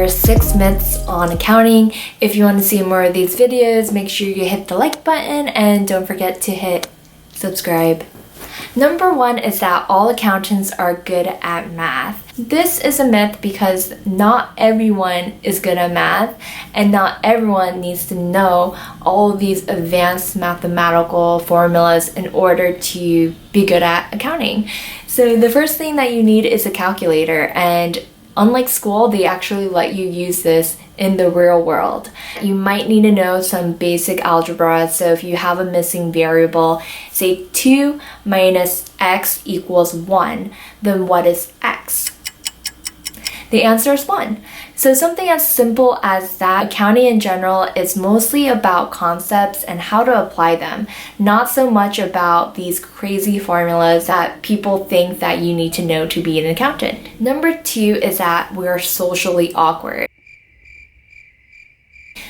are 6 myths on accounting. If you want to see more of these videos, make sure you hit the like button and don't forget to hit subscribe. Number 1 is that all accountants are good at math. This is a myth because not everyone is good at math and not everyone needs to know all of these advanced mathematical formulas in order to be good at accounting. So the first thing that you need is a calculator, and unlike school, they actually let you use this in the real world. You might need to know some basic algebra, so if you have a missing variable, say 2 minus x equals 1, then what is x? The answer is 1. So something as simple as that. Accounting in general is mostly about concepts and how to apply them, not so much about these crazy formulas that people think that you need to know to be an accountant. Number 2 is that we're socially awkward.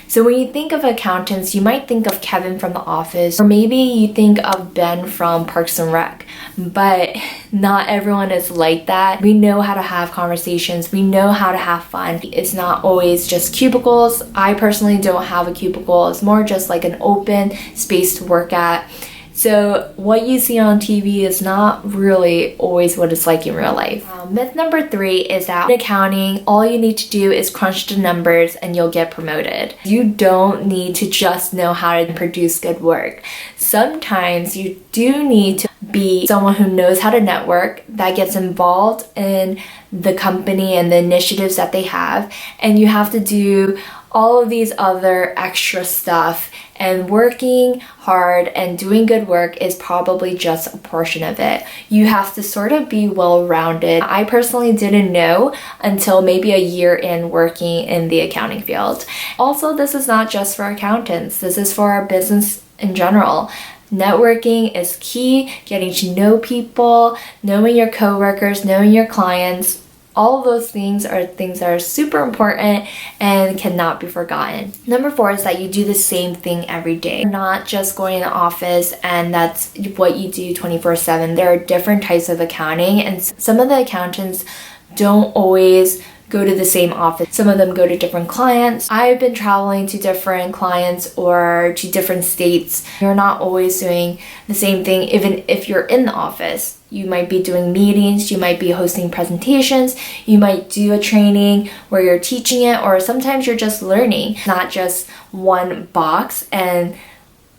So when you think of accountants, you might think of Kevin from The Office, or maybe you think of Ben from Parks and Rec, but not everyone is like that. We know how to have conversations, we know how to have fun. It's not always just cubicles. I personally don't have a cubicle. It's more just like an open space to work at. So what you see on TV is not really always what it's like in real life. Myth number 3 is that in accounting, all you need to do is crunch the numbers and you'll get promoted. You don't need to just know how to produce good work. Sometimes you do need to be someone who knows how to network, that gets involved in the company and the initiatives that they have, and you have to do all of these other extra stuff, and working hard and doing good work is probably just a portion of it. You have to sort of be well-rounded. I personally didn't know until maybe a year in working in the accounting field. Also, this is not just for accountants. This is for our business in general. Networking is key, getting to know people, knowing your coworkers, knowing your clients. All of those things that are super important and cannot be forgotten. Number 4 is that you do the same thing every day. You're not just going to the office and that's what you do 24/7. There are different types of accounting, and some of the accountants don't always go to the same office. Some of them go to different clients. I've been traveling to different clients or to different states. You're not always doing the same thing, even if you're in the office. You might be doing meetings, you might be hosting presentations, you might do a training where you're teaching it, or sometimes you're just learning, not just one box and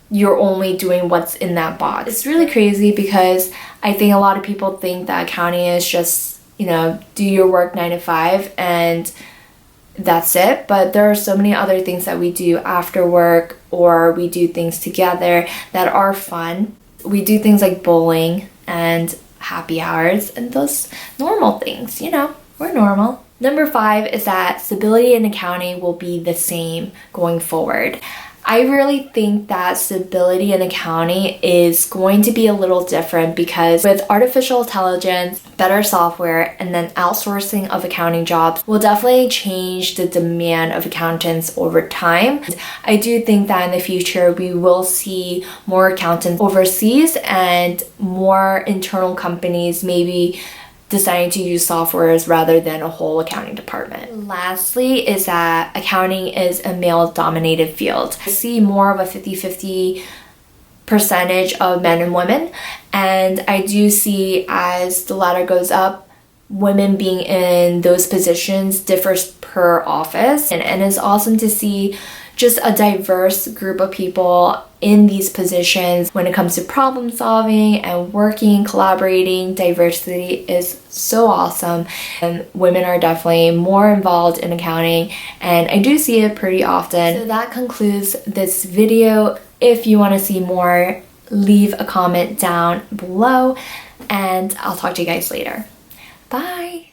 you're only doing what's in that box. It's really crazy because I think a lot of people think that accounting is just, do your work 9 to 5 and that's it. But there are so many other things that we do after work, or we do things together that are fun. We do things like bowling and happy hours and those normal things, we're normal. Number 5 is that civility in accounting will be the same going forward. I really think that civility in accounting is going to be a little different because with artificial intelligence, better software, and then outsourcing of accounting jobs will definitely change the demand of accountants over time. I do think that in the future we will see more accountants overseas and more internal companies maybe deciding to use softwares rather than a whole accounting department. Lastly is that accounting is a male-dominated field. I see more of a 50-50 percentage of men and women, and I do see as the ladder goes up, women being in those positions differs per office, and it's awesome to see just a diverse group of people in these positions. When it comes to problem solving and working, collaborating, diversity is so awesome, and women are definitely more involved in accounting, and I do see it pretty often. So that concludes this video. If you want to see more, leave a comment down below, and I'll talk to you guys later. Bye!